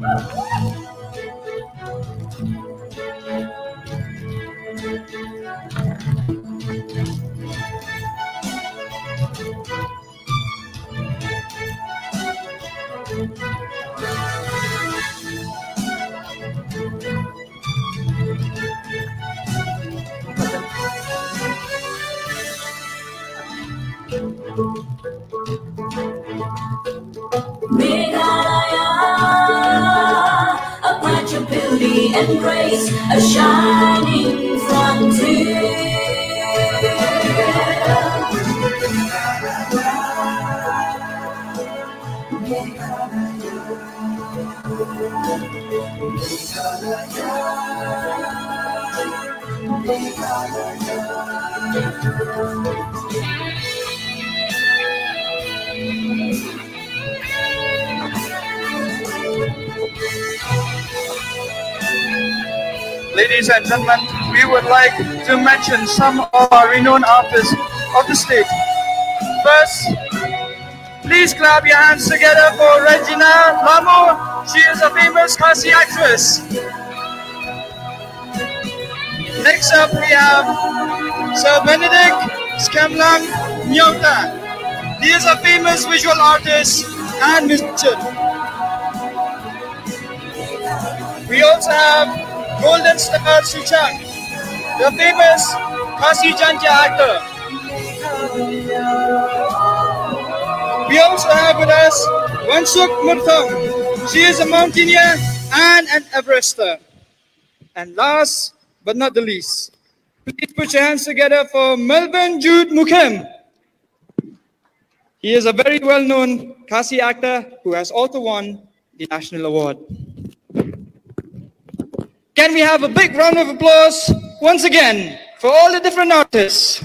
A branch of beauty and grace, a shining frontier. Ladies and gentlemen, we would like to mention some of our renowned artists of the state. First, please clap your hands together for Regina Lamo. She is a famous Khasi actress. Next up, we have Sir Benedict Skemlang Nyota. He is a famous visual artist and musician. We also have Golden Star Suchang, the famous Khasi Jantia actor. We also have with us Wansuk Murtham. She is a mountaineer and an Everester. And last but not the least, please put your hands together for Melbourne Jude Mukhem. He is a very well-known Khasi actor who has also won the national award. Can we have a big round of applause once again for all the different artists?